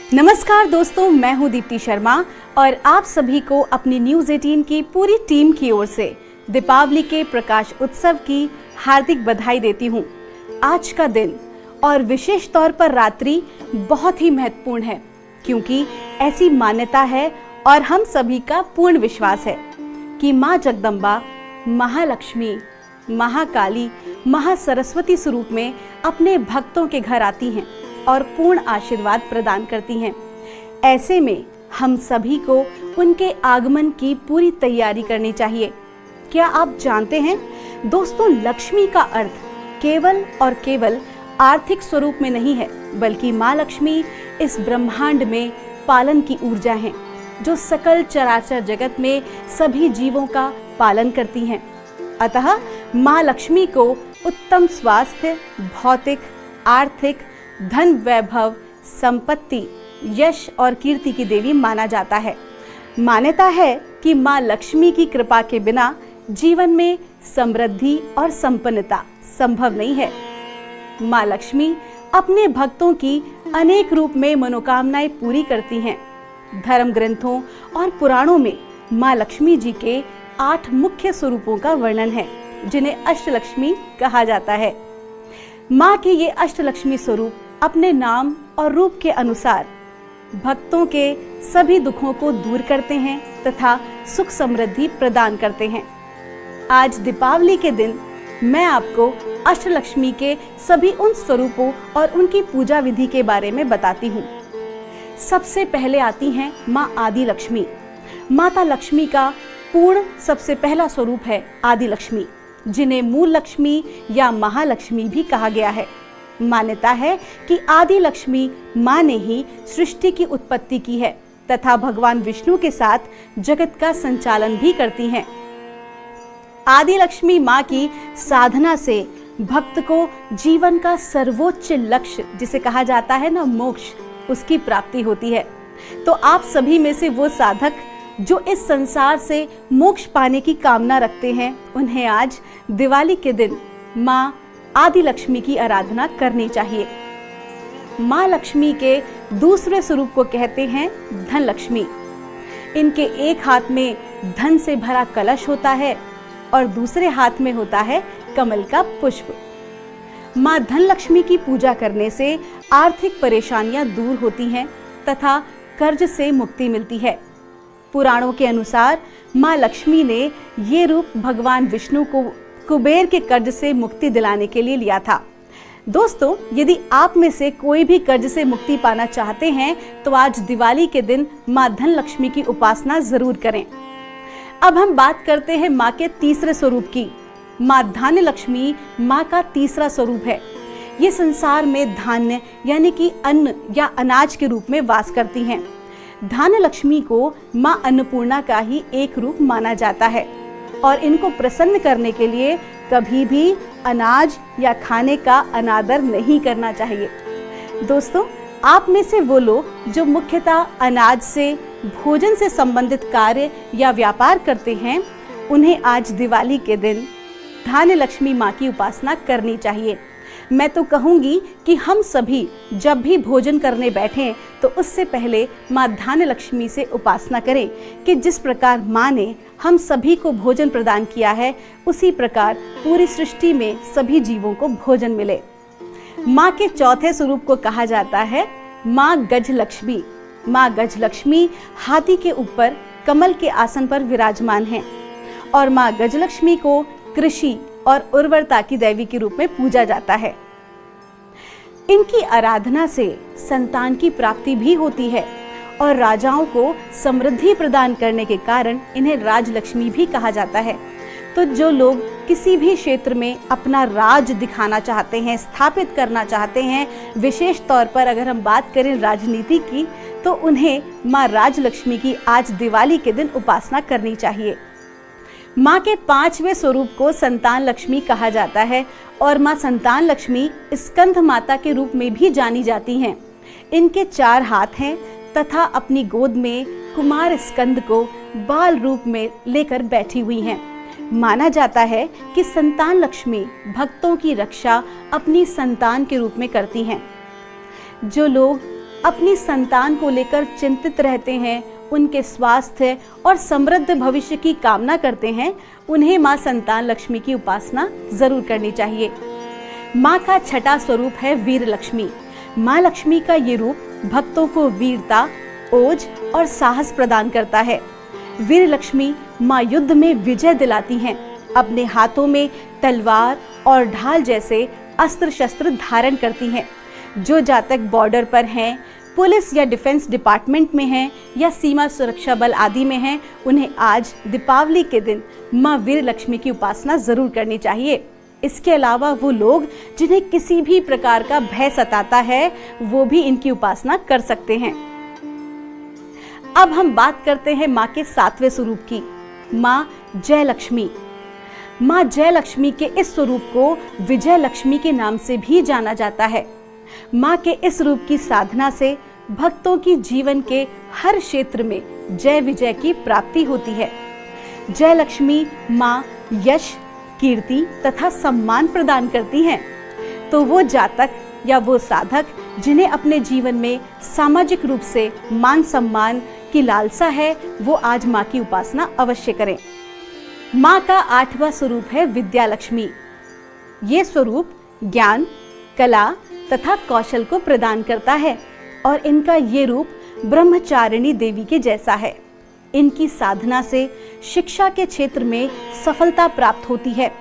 नमस्कार दोस्तों, मैं हूं दीप्ति शर्मा और आप सभी को अपनी न्यूज़ 18 की पूरी टीम की ओर से दीपावली के प्रकाश उत्सव की हार्दिक बधाई देती हूं। आज का दिन और विशेष तौर पर रात्रि बहुत ही महत्वपूर्ण है, क्योंकि ऐसी मान्यता है और हम सभी का पूर्ण विश्वास है कि माँ जगदम्बा, महालक्ष्मी, महाकाली, महासरस्वती स्वरूप में अपने भक्तों के घर आती हैं और पूर्ण आशीर्वाद प्रदान करती हैं। ऐसे में हम सभी को उनके आगमन की पूरी तैयारी करनी चाहिए। क्या आप जानते हैं दोस्तों, लक्ष्मी का अर्थ केवल और केवल आर्थिक स्वरूप में नहीं है, बल्कि माँ लक्ष्मी इस ब्रह्मांड में पालन की ऊर्जा है, जो सकल चराचर जगत में सभी जीवों का पालन करती हैं। अतः माँ लक्ष्मी को उत्तम स्वास्थ्य, भौतिक, आर्थिक, धन, वैभव, संपत्ति, यश और कीर्ति की देवी माना जाता है। मान्यता है कि माँ लक्ष्मी की कृपा के बिना जीवन में समृद्धि और संपन्नता संभव नहीं है। माँ लक्ष्मी अपने भक्तों की अनेक रूप में मनोकामनाएं पूरी करती हैं। धर्म ग्रंथों और पुराणों में माँ लक्ष्मी जी के 8 मुख्य स्वरूपों का वर्णन है, जिन्हें अष्टलक्ष्मी कहा जाता है। माँ के ये अष्टलक्ष्मी स्वरूप अपने नाम और रूप के अनुसार भक्तों के सभी दुखों को दूर करते हैं तथा सुख समृद्धि प्रदान करते हैं। आज दीपावली के दिन मैं आपको अष्टलक्ष्मी के सभी उन स्वरूपों और उनकी पूजा विधि के बारे में बताती हूँ। सबसे पहले आती हैं माँ आदि लक्ष्मी। माता लक्ष्मी का पूर्ण सबसे पहला स्वरूप है आदि लक्ष्मी, जिन्हें मूल लक्ष्मी या महालक्ष्मी भी कहा गया है। मान्यता है कि आदि लक्ष्मी माँ ने ही सृष्टि की उत्पत्ति की है तथा भगवान विष्णु के साथ जगत का संचालन भी करती हैं। आदि लक्ष्मी माँ की साधना से भक्त को जीवन का सर्वोच्च लक्ष्य, जिसे कहा जाता है ना मोक्ष, उसकी प्राप्ति होती है। तो आप सभी में से वो साधक जो इस संसार से मोक्ष पाने की कामना रखते हैं, उन्हें आज दिवाली के दिन माँ आदि लक्ष्मी की आराधना करनी चाहिए। माँ लक्ष्मी के दूसरे स्वरूप को कहते हैं धन लक्ष्मी। इनके एक हाथ में धन से भरा कलश होता है और दूसरे हाथ में होता है कमल का पुष्प। माँ धन लक्ष्मी की पूजा करने से आर्थिक परेशानियां दूर होती हैं तथा कर्ज से मुक्ति मिलती है। पुराणों के अनुसार माँ लक्ष्मी ने ये रूप भगवान विष्णु को कुबेर के कर्ज से मुक्ति दिलाने के लिए लिया था। दोस्तों, यदि आप में से कोई भी कर्ज से मुक्ति पाना चाहते हैं तो आज दिवाली के दिन माँ धन लक्ष्मी की उपासना जरूर करें। अब हम बात करते हैं माँ के तीसरे स्वरूप की। माँ धान्य लक्ष्मी माँ का तीसरा स्वरूप है। ये संसार में धान्य यानी कि अन्न या अनाज के रूप में वास करती हैं। धान्य लक्ष्मी को माँ अन्नपूर्णा का ही एक रूप माना जाता है और इनको प्रसन्न करने के लिए कभी भी अनाज या खाने का अनादर नहीं करना चाहिए। दोस्तों, आप में से वो लोग जो मुख्यतः अनाज से, भोजन से संबंधित कार्य या व्यापार करते हैं, उन्हें आज दिवाली के दिन धान्य लक्ष्मी माँ की उपासना करनी चाहिए। मैं तो कहूँगी कि हम सभी जब भी भोजन करने बैठें तो उससे पहले माँ धान्य लक्ष्मी से उपासना करें कि जिस प्रकार माँ ने हम सभी को भोजन प्रदान किया है, उसी प्रकार पूरी सृष्टि में सभी जीवों को भोजन मिले। माँ के चौथे स्वरूप को कहा जाता है माँ गज लक्ष्मी। माँ गज लक्ष्मी हाथी के ऊपर कमल के आसन पर विराजमान हैं और माँ गज लक्ष्मी को कृषि और उर्वरता की देवी के रूप में पूजा जाता है। इनकी आराधना से संतान की प्राप्ति भी होती है और राजाओं को समृद्धि प्रदान करने के कारण इन्हें राजलक्ष्मी भी कहा जाता है। तो जो लोग किसी भी क्षेत्र में अपना राज दिखाना चाहते हैं, स्थापित करना चाहते हैं, विशेष तौर पर अगर हम बात करें राजनीति की, तो उन्हें माँ राजलक्ष्मी की आज दिवाली के दिन उपासना करनी चाहिए। माँ के 5वें स्वरूप को संतान लक्ष्मी कहा जाता है और माँ संतान लक्ष्मी स्कंद माता के रूप में भी जानी जाती हैं। इनके 4 हाथ हैं तथा अपनी गोद में कुमार स्कंद को बाल रूप में लेकर बैठी हुई हैं। माना जाता है कि संतान लक्ष्मी भक्तों की रक्षा अपनी संतान के रूप में करती हैं। जो लोग अपनी संतान को लेकर चिंतित रहते हैं, उनके स्वास्थ्य और समृद्ध भविष्य की कामना करते हैं, उन्हें माँ संतान लक्ष्मी की उपासना जरूर करनी चाहिए। माँ का छठा स्वरूप है वीर लक्ष्मी। माँ लक्ष्मी का ये रूप भक्तों को वीरता, ओज और साहस प्रदान करता है। वीर लक्ष्मी माँ युद्ध में विजय दिलाती हैं। अपने हाथों में तलवार और ढाल जैसे अस्त्र शस्त्र धारण करती हैं। जो जातक बॉर्डर पर हैं, पुलिस या डिफेंस डिपार्टमेंट में हैं या सीमा सुरक्षा बल आदि में हैं, उन्हें आज दीपावली के दिन माँ वीर लक्ष्मी की उपासना जरूर करनी चाहिए। इसके अलावा वो लोग जिन्हें किसी भी प्रकार का भय सताता है, वो भी इनकी उपासना कर सकते हैं। अब हम बात करते हैं माँ के सातवें स्वरूप की, माँ जय लक्ष्मी। माँ जय लक्ष्मी के इस स्वरूप को विजय लक्ष्मी के नाम से भी जाना जाता है। माँ के इस रूप की साधना से भक्तों की जीवन के हर क्षेत्र में जय विजय की प्राप्ति होती है। जय लक्ष्मी माँ यश, कीर्ति तथा सम्मान प्रदान करती हैं। तो वो जातक या वो साधक जिन्हें अपने जीवन में सामाजिक रूप से मान सम्मान की लालसा है, वो आज माँ की उपासना अवश्य करें। माँ का आठवां स्वरूप है विद्या लक्ष्मी। ये स्वरूप ज्ञान, कला तथा कौशल को प्रदान करता है और इनका ये रूप ब्रह्मचारिणी देवी के जैसा है। इनकी साधना से शिक्षा के क्षेत्र में सफलता प्राप्त होती है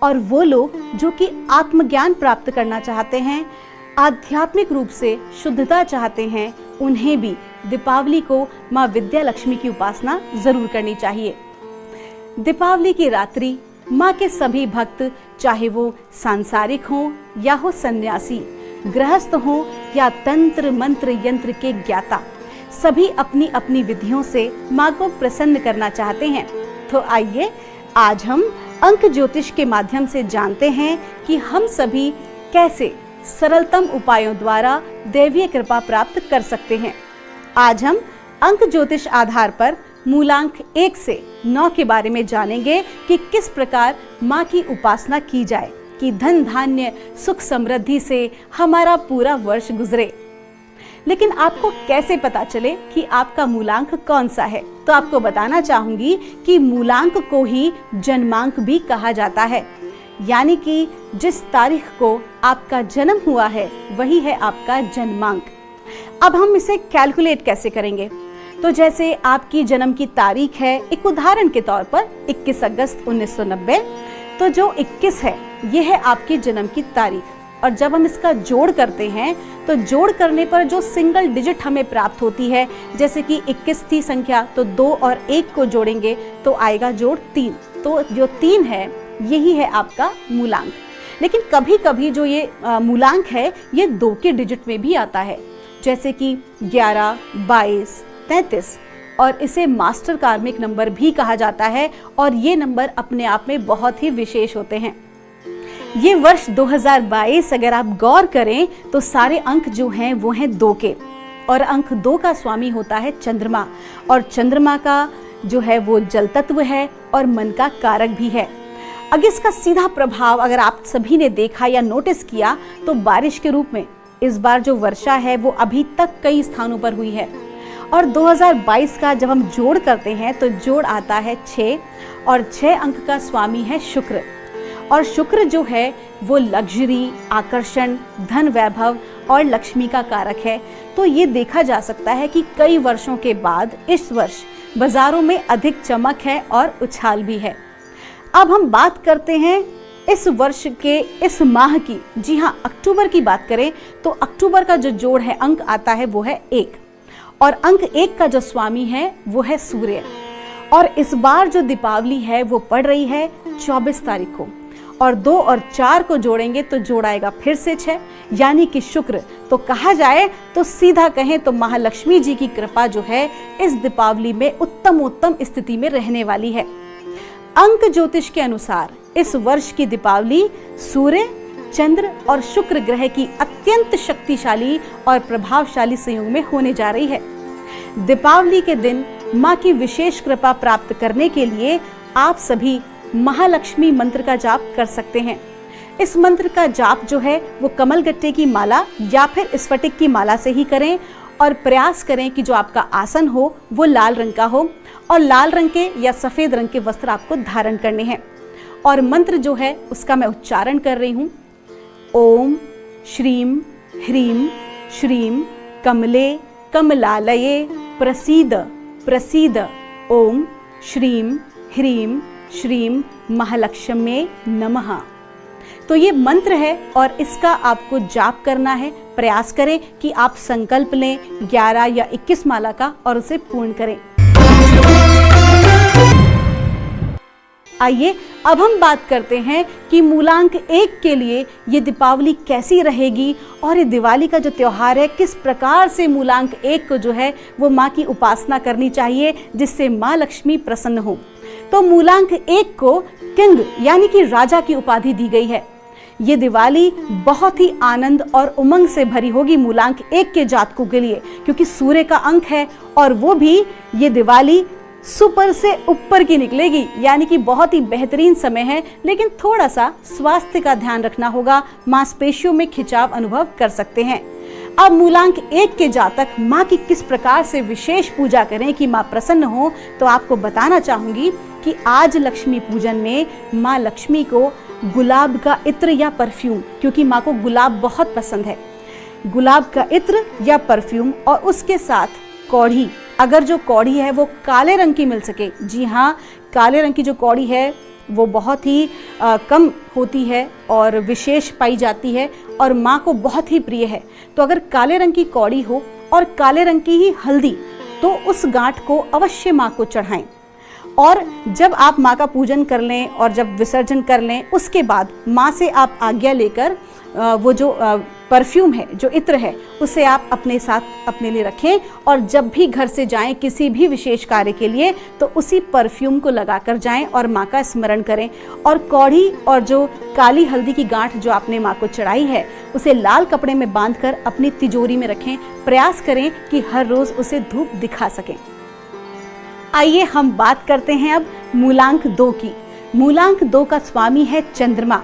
और वो लोग जो कि आत्मज्ञान प्राप्त करना चाहते हैं, आध्यात्मिक रूप से शुद्धता चाहते हैं, उन्हें भी दीपावली को माँ विद्या लक्ष्मी की उपासना जरूर करनी चाहिए। दीपावली की रात्रि माँ के सभी भक्त, चाहे वो सांसारिक हों या हो सन्यासी, गृहस्थ हों या तंत्र मंत्र यंत्र के ज्ञाता, सभी अपनी अपनी विधियों से माँ को प्रसन्न करना चाहते हैं। तो आइए आज हम अंक ज्योतिष के माध्यम से जानते हैं कि हम सभी कैसे सरलतम उपायों द्वारा दैवीय कृपा प्राप्त कर सकते हैं। आज हम अंक ज्योतिष आधार पर मूलांक 1 से 9 के बारे में जानेंगे कि किस प्रकार माँ की उपासना की जाए कि धन धान्य सुख समृद्धि से हमारा पूरा वर्ष गुजरे। लेकिन आपको कैसे पता चले कि आपका मूलांक कौन सा है? तो आपको बताना चाहूंगी कि मूलांक को ही जन्मांक भी कहा जाता है, यानी कि जिस तारीख को आपका जन्म हुआ है वही है आपका जन्मांक। अब हम इसे कैलकुलेट कैसे करेंगे? तो जैसे आपकी जन्म की तारीख है, एक उदाहरण के तौर पर 21 अगस्त 1990, तो जो 21 है ये है आपकी जन्म की तारीख। और जब हम इसका जोड़ करते हैं तो जोड़ करने पर जो सिंगल डिजिट हमें प्राप्त होती है, जैसे कि 21 थी संख्या तो 2 और 1 को जोड़ेंगे तो आएगा जोड़ 3। तो जो 3 है यही है आपका मूलांक। लेकिन कभी कभी जो ये मूलांक है ये 2 के डिजिट में भी आता है, जैसे कि 11, 22, 33, और इसे मास्टर कार्मिक नंबर भी कहा जाता है और ये नंबर अपने आप में बहुत ही विशेष होते हैं। ये वर्ष 2022 अगर आप गौर करें तो सारे अंक जो हैं वो हैं 2 के, और अंक 2 का स्वामी होता है चंद्रमा, और चंद्रमा का जो है वो जल तत्व है और मन का कारक भी है। अगर इसका सीधा प्रभाव अगर आप सभी ने देखा या नोटिस किया तो बारिश के रूप में इस बार जो वर्षा है वो अभी तक कई स्थानों पर हुई है। और 2022 का जब हम जोड़ करते हैं तो जोड़ आता है 6, और 6 अंक का स्वामी है शुक्र, और शुक्र जो है वो लग्जरी, आकर्षण, धन वैभव और लक्ष्मी का कारक है। तो ये देखा जा सकता है कि कई वर्षों के बाद इस वर्ष बाजारों में अधिक चमक है और उछाल भी है। अब हम बात करते हैं इस वर्ष के इस माह की। जी हाँ, अक्टूबर की बात करें तो अक्टूबर का जो जोड़ है अंक आता है वो है 1, और अंक 1 का जो स्वामी है वो है सूर्य। और इस बार जो दीपावली है वो पड़ रही है 24 तारीख को, और 2 और 4 को जोड़ेंगे तो जोड़ आएगा फिर से 6, यानी कि शुक्र। तो कहा जाए तो सीधा कहें तो महालक्ष्मी जी की कृपा जो है इस दीपावली में उत्तम स्थिति में रहने वाली है। अंक ज्योतिष के अनुसार इस वर्ष की दीपावली सूर्य, चंद्र और शुक्र ग्रह की अत्यंत शक्तिशाली और प्रभावशाली संयोग में होने जा रही है। दीपावली के दिन माँ की विशेष कृपा प्राप्त करने के लिए आप सभी महालक्ष्मी मंत्र का जाप कर सकते हैं। इस मंत्र का जाप जो है वो कमल गट्टे की माला या फिर स्फटिक की माला से ही करें और प्रयास करें कि जो आपका आसन हो वो लाल रंग का हो और लाल रंग के या सफ़ेद रंग के वस्त्र आपको धारण करने हैं। और मंत्र जो है उसका मैं उच्चारण कर रही हूँ। ओम श्रीम ह्रीम श्रीम कमले कमलालये प्रसीद प्रसीद। ओम श्रीम ह्रीम श्रीम महालक्ष्म्ये नमः। तो ये मंत्र है और इसका आपको जाप करना है। प्रयास करें कि आप संकल्प लें 11 या 21 माला का और उसे पूर्ण करें। आइए अब हम बात करते हैं कि मूलांक 1 के लिए ये दीपावली कैसी रहेगी और ये दिवाली का जो त्योहार है किस प्रकार से मूलांक 1 को जो है वो माँ की उपासना करनी चाहिए जिससे माँ लक्ष्मी प्रसन्न हो। तो मूलांक 1 को किंग यानी कि राजा की उपाधि दी गई है। ये दिवाली बहुत ही आनंद और उमंग से भरी होगी मूलांक 1 के जातकों के लिए, क्योंकि सूर्य का अंक है और वो भी ये दिवाली सुपर से ऊपर की निकलेगी, यानी कि बहुत ही बेहतरीन समय है। लेकिन थोड़ा सा स्वास्थ्य का ध्यान रखना होगा, मांसपेशियों में खिंचाव अनुभव कर सकते हैं। अब मूलांक 1 के जातक माँ की किस प्रकार से विशेष पूजा करें कि माँ प्रसन्न हो, तो आपको बताना चाहूंगी कि आज लक्ष्मी पूजन में माँ लक्ष्मी को गुलाब का इत्र या परफ्यूम, क्योंकि माँ को गुलाब बहुत पसंद है, गुलाब का इत्र या परफ्यूम और उसके साथ कौड़ी, अगर जो कौड़ी है वो काले रंग की मिल सके। जी हाँ, काले रंग की जो कौड़ी है वो बहुत ही कम होती है और विशेष पाई जाती है और माँ को बहुत ही प्रिय है। तो अगर काले रंग की कौड़ी हो और काले रंग की ही हल्दी, तो उस गांठ को अवश्य माँ को चढ़ाएं। और जब आप माँ का पूजन कर लें और जब विसर्जन कर लें, उसके बाद माँ से आप आज्ञा लेकर वो जो परफ्यूम है, जो इत्र है, उसे आप अपने साथ अपने लिए रखें और जब भी घर से जाएं किसी भी विशेष कार्य के लिए, तो उसी परफ्यूम को लगाकर जाएं और माँ का स्मरण करें। और कौड़ी और जो काली हल्दी की गांठ जो आपने माँ को चढ़ाई है, उसे लाल कपड़े में बांधकर अपनी तिजोरी में रखें। प्रयास करें कि हर रोज उसे धूप दिखा सकें। आइए हम बात करते हैं अब मूलांक 2 की। मूलांक 2 का स्वामी है चंद्रमा,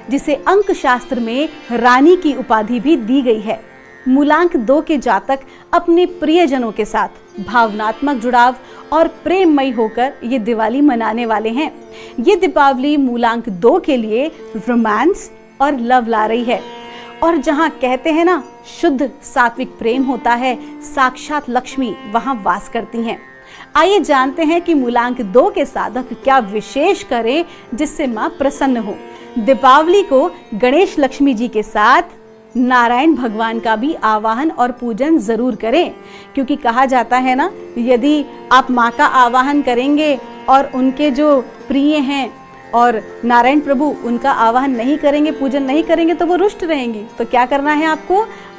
जिसे अंक शास्त्र में रानी की उपाधि भी दी गई है। मूलांक 2 के जातक अपने प्रियजनों के साथ भावनात्मक जुड़ाव और प्रेममयी होकर ये दिवाली मनाने वाले हैं। ये दीपावली मूलांक 2 के लिए रोमांस और लव ला रही है। और जहाँ कहते हैं ना, शुद्ध सात्विक प्रेम होता है, साक्षात लक्ष्मी वहाँ वास करती हैं। आइए जानते हैं कि मूलांक 2 के साधक क्या विशेष करें जिससे माँ प्रसन्न हो। दीपावली को गणेश लक्ष्मी जी के साथ नारायण भगवान का भी आवाहन और पूजन जरूर करें, क्योंकि कहा जाता है ना, यदि आप माँ का आवाहन करेंगे और उनके जो प्रिय हैं और नारायण प्रभु उनका आवाहन नहीं करेंगे, पूजन नहीं करेंगे, तो वो रुष्ट रहेंगी। तो क्या करना है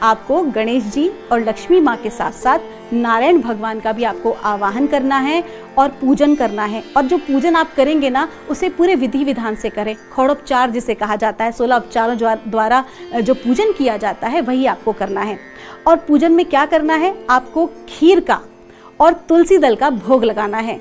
आपको गणेश जी और लक्ष्मी माँ के साथ साथ नारायण भगवान का भी आपको आवाहन करना है और पूजन करना है। और जो पूजन आप करेंगे ना, उसे पूरे विधि विधान से करें। खौड़ोपचार जिसे कहा जाता है, 16 उपचारों द्वारा जो पूजन किया जाता है वही आपको करना है। और पूजन में क्या करना है, आपको खीर का और तुलसी दल का भोग लगाना है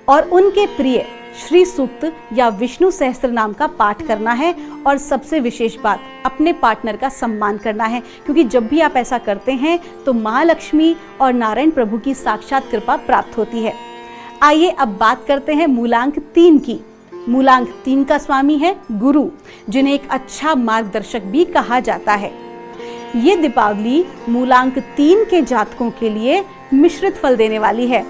और उनके प्रिय श्री सूक्त या विष्णु सहस्त्र नाम का पाठ करना है। और सबसे विशेष बात, अपने पार्टनर का सम्मान करना है, क्योंकि जब भी आप ऐसा करते हैं तो महालक्ष्मी और नारायण प्रभु की साक्षात कृपा प्राप्त होती है। आइए अब बात करते हैं मूलांक 3 की। मूलांक 3 का स्वामी है गुरु, जिन्हें एक अच्छा मार्गदर्शक भी कहा जाता है। ये दीपावली मूलांक 3 के जातकों के लिए मिश्रित फल देने वाली है।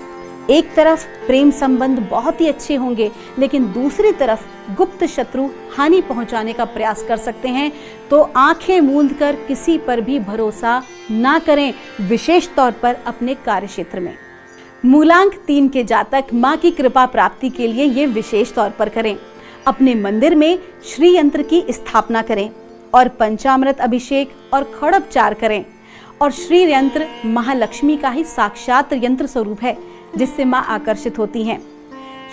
एक तरफ प्रेम संबंध बहुत ही अच्छे होंगे, लेकिन दूसरी तरफ गुप्त शत्रु हानि पहुंचाने का प्रयास कर सकते हैं। तो आंखें मूंद कर किसी पर भी भरोसा ना करें, विशेष तौर पर अपने कार्य क्षेत्र में। मूलांक 3 के जातक माँ की कृपा प्राप्ति के लिए ये विशेष तौर पर करें। अपने मंदिर में श्री यंत्र की स्थापना करें और पंचामृत अभिषेक और खड़ोपचार करें। और श्री यंत्र महालक्ष्मी का ही साक्षात यंत्र स्वरूप है, जिससे माँ आकर्षित होती हैं।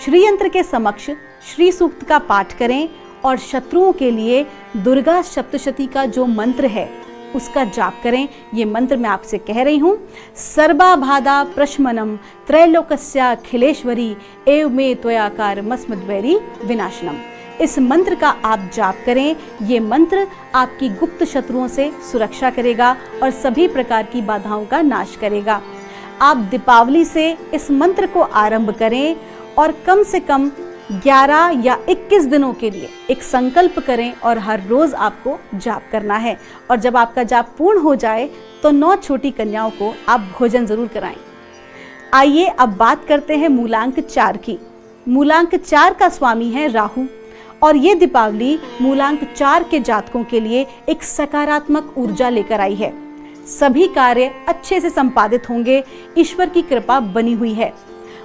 श्री यंत्र के समक्ष श्री सूक्त का पाठ करें और शत्रुओं के लिए दुर्गा सप्तशती का जो मंत्र है उसका जाप करें। ये मंत्र मैं आपसे कह रही हूँ, सर्वाबाधा प्रशमनम त्रैलोकस्या खिलेश्वरी एव मे त्वयाकार मस्मद्वैरी विनाशनम। इस मंत्र का आप जाप करें। ये मंत्र आपकी गुप्त शत्रुओं से सुरक्षा करेगा और सभी प्रकार की बाधाओं का नाश करेगा। आप दीपावली से इस मंत्र को आरंभ करें और कम से कम 11 या 21 दिनों के लिए एक संकल्प करें और हर रोज आपको जाप करना है। और जब आपका जाप पूर्ण हो जाए तो 9 छोटी कन्याओं को आप भोजन जरूर कराएं। आइए अब बात करते हैं मूलांक 4 की। मूलांक 4 का स्वामी है राहु और ये दीपावली मूलांक 4 के जातकों के लिए एक सकारात्मक ऊर्जा लेकर आई है। सभी कार्य अच्छे से संपादित होंगे, ईश्वर की कृपा बनी हुई है।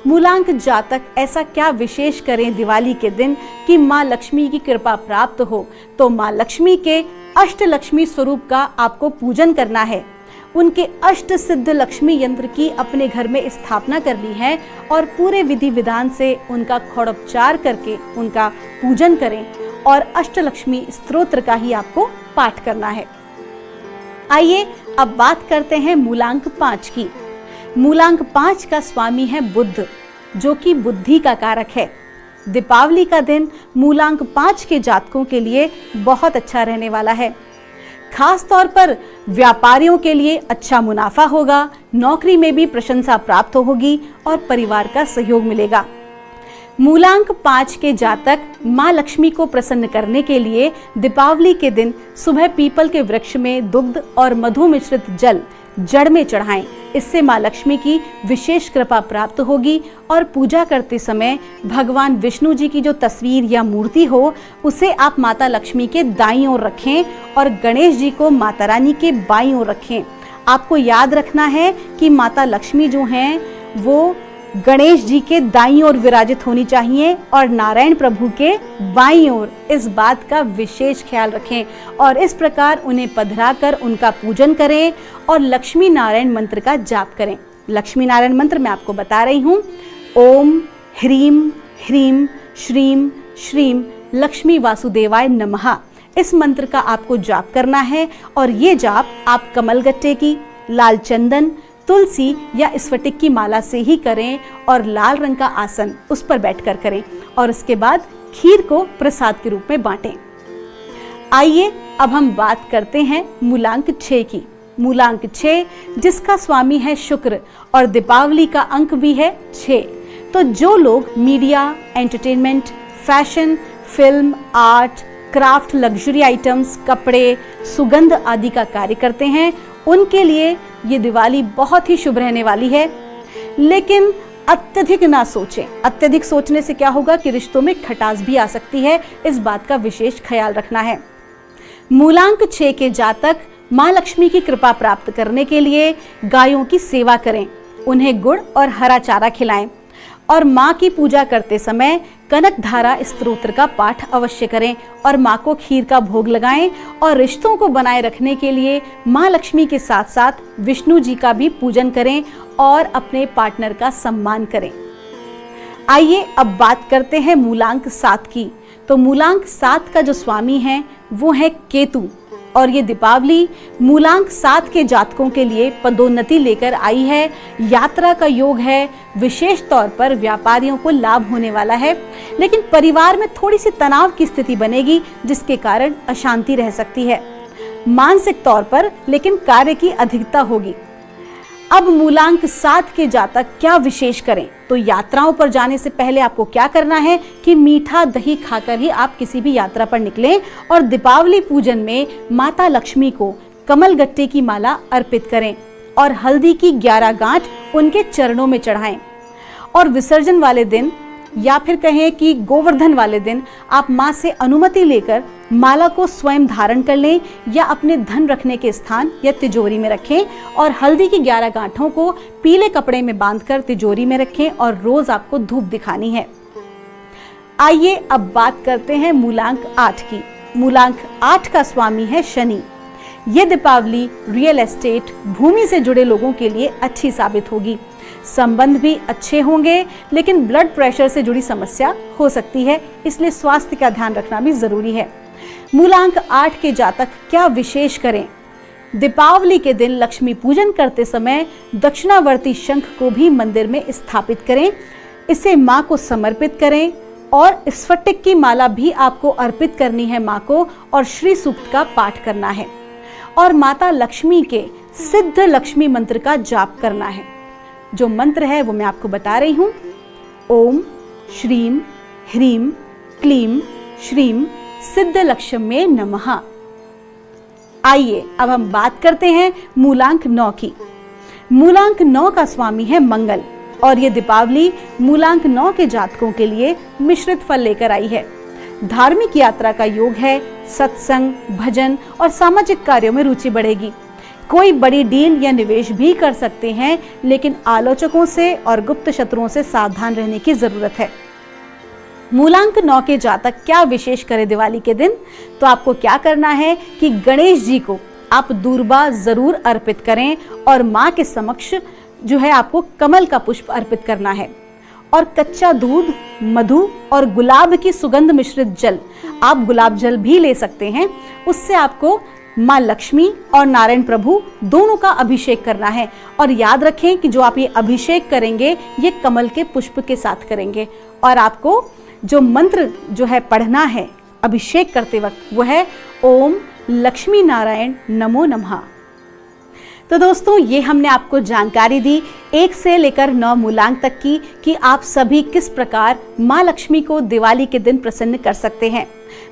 मूलांक जातक ऐसा क्या विशेष करें दिवाली के दिन कि माँ लक्ष्मी की कृपा प्राप्त हो? तो माँ लक्ष्मी के अष्टलक्ष्मी स्वरूप का आपको पूजन करना है। उनके अष्ट सिद्ध लक्ष्मी यंत्र की अपने घर में स्थापना करनी है और पूरे विधि विधान से उनका खड़ोपचार करके उनका पूजन करें और अष्टलक्ष्मी स्तोत्र का ही आपको पाठ करना है। आइए अब बात करते हैं मूलांक 5 की। मूलांक 5 का स्वामी है बुध, जो कि बुद्धि का कारक है। दीपावली का दिन मूलांक 5 के जातकों के लिए बहुत अच्छा रहने वाला है। खास तौर पर व्यापारियों के लिए अच्छा मुनाफा होगा, नौकरी में भी प्रशंसा प्राप्त होगी और परिवार का सहयोग मिलेगा। मूलांक 5 के जातक माँ लक्ष्मी को प्रसन्न करने के लिए दीपावली के दिन सुबह पीपल के वृक्ष में दुग्ध और मधु मिश्रित जल जड़ में चढ़ाएं। इससे माँ लक्ष्मी की विशेष कृपा प्राप्त होगी और पूजा करते समय भगवान विष्णु जी की जो तस्वीर या मूर्ति हो उसे आप माता लक्ष्मी के दाईं ओर रखें और गणेश जी को माता रानी के बाईं ओर रखें। आपको याद रखना है कि माता लक्ष्मी जो हैं वो गणेश जी के दाईं ओर विराजित होनी चाहिए और नारायण प्रभु के बाईं ओर। इस बात का विशेष ख्याल रखें और इस प्रकार उन्हें पधराकर उनका पूजन करें और लक्ष्मी नारायण मंत्र का जाप करें। लक्ष्मी नारायण मंत्र मैं आपको बता रही हूँ। ओम ह्रीम ह्रीम श्रीम श्रीम लक्ष्मी वासुदेवाय नमः। इस मंत्र का आपको जाप करना है और ये जाप आप कमलगट्टे की, लाल चंदन, तुलसी या स्फटिक की माला से ही करें और लाल रंग का आसन उस पर बैठकर करें और उसके बाद खीर को प्रसाद के रूप में बांटें। आइए अब हम बात करते हैं मूलांक 6 की। मूलांक 6 जिसका स्वामी है शुक्र और दीपावली का अंक भी है 6। तो जो लोग media, entertainment, fashion, film, art, craft, luxury items, कपड़े, सुगंध आदि का कार्य करते हैं उनके लिए ये दिवाली बहुत ही शुभ रहने वाली है। लेकिन अत्यधिक ना सोचें। अत्यधिक सोचने से क्या होगा कि रिश्तों में खटास भी आ सकती है। इस बात का विशेष ख्याल रखना है। मूलांक 6 के जातक माँ लक्ष्मी की कृपा प्राप्त करने के लिए गायों की सेवा करें, उन्हें गुड़ और हरा चारा खिलाएं और माँ की पूजा करते समय कनक धारा स्तोत्र का पाठ अवश्य करें और माँ को खीर का भोग लगाएं और रिश्तों को बनाए रखने के लिए माँ लक्ष्मी के साथ साथ विष्णु जी का भी पूजन करें और अपने पार्टनर का सम्मान करें। आइए अब बात करते हैं मूलांक 7 की। तो मूलांक 7 का जो स्वामी है वो है केतु और ये दीपावली मूलांक 7 के जातकों के लिए पदोन्नति लेकर आई है। यात्रा का योग है। विशेष तौर पर व्यापारियों को लाभ होने वाला है, लेकिन परिवार में थोड़ी सी तनाव की स्थिति बनेगी जिसके कारण अशांति रह सकती है मानसिक तौर पर, लेकिन कार्य की अधिकता होगी। अब मूलांक 7 के जातक क्या विशेष करें? तो यात्राओं पर जाने से पहले आपको क्या करना है कि मीठा दही खाकर ही आप किसी भी यात्रा पर निकलें और दीपावली पूजन में माता लक्ष्मी को कमलगट्टे की माला अर्पित करें और हल्दी की 11 गांठ उनके चरणों में चढ़ाएं। और विसर्जन वाले दिन या फिर कहें कि गोवर्धन वाले दिन आप माँ से अनुमति लेकर माला को स्वयं धारण कर लें या अपने धन रखने के स्थान या तिजोरी में रखें और हल्दी की 11 गांठों को पीले कपड़े में बांधकर तिजोरी में रखें और रोज आपको धूप दिखानी है। आइए अब बात करते हैं मूलांक 8 की। मूलांक 8 का स्वामी है शनि। ये दीपावली रियल एस्टेट, भूमि से जुड़े लोगों के लिए अच्छी साबित होगी। संबंध भी अच्छे होंगे, लेकिन ब्लड प्रेशर से जुड़ी समस्या हो सकती है, इसलिए स्वास्थ्य का ध्यान रखना भी जरूरी है। मूलांक 8 के जातक क्या विशेष करें? दीपावली के दिन लक्ष्मी पूजन करते समय दक्षिणावर्ती शंख को भी मंदिर में स्थापित करें, इसे मां को समर्पित करें और स्फटिक की माला भी आपको अर्पित करनी है माँ को, और श्री सूक्त का पाठ करना है, और माता लक्ष्मी के सिद्ध लक्ष्मी मंत्र का जाप करना है। जो मंत्र है वो मैं आपको बता रही हूँ। ओम श्रीम ह्रीम क्लीम श्रीम सिद्ध लक्ष्म्ये नमः। आइए अब हम बात करते हैं मूलांक 9 की। मूलांक 9 का स्वामी है मंगल, और ये दीपावली मूलांक 9 के जातकों के लिए मिश्रित फल लेकर आई है। धार्मिक यात्रा का योग है, सत्संग, भजन और सामाजिक कार्यों में रुचि बढ़ेगी। कोई बड़ी डील या निवेश भी कर सकते हैं, लेकिन आलोचकों से और गुप्त शत्रुओं से सावधान रहने की जरूरत है। मूलांक 9 के जातक क्या विशेष करें दिवाली के दिन? तो आपको क्या करना है कि गणेश जी को आप दूर्बा जरूर अर्पित करें, और माँ के समक्ष जो है आपको कमल का पुष्प अर्पित करना है, और कच्चा दूध, मधु और गुलाब की सुगंध मिश्रित जल, आप गुलाब जल भी ले सकते हैं, उससे आपको माँ लक्ष्मी और नारायण प्रभु दोनों का अभिषेक करना है। और याद रखें कि जो आप ये अभिषेक करेंगे ये कमल के पुष्प के साथ करेंगे, और आपको जो मंत्र जो है पढ़ना है अभिषेक करते वक्त वो है ओम लक्ष्मी नारायण नमो नमः। तो दोस्तों, ये हमने आपको जानकारी दी 1 से लेकर 9 मूलांक तक की, कि आप सभी किस प्रकार माँ लक्ष्मी को दिवाली के दिन प्रसन्न कर सकते हैं।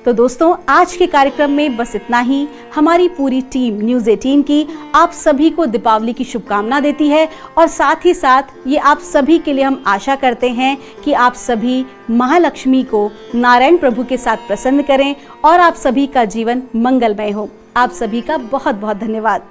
तो दोस्तों, आज के कार्यक्रम में बस इतना ही। हमारी पूरी टीम न्यूज़ 18 की आप सभी को दीपावली की शुभकामना देती है, और साथ ही साथ ये आप सभी के लिए हम आशा करते हैं कि आप सभी महालक्ष्मी को नारायण प्रभु के साथ प्रसन्न करें, और आप सभी का जीवन मंगलमय हो। आप सभी का बहुत बहुत धन्यवाद।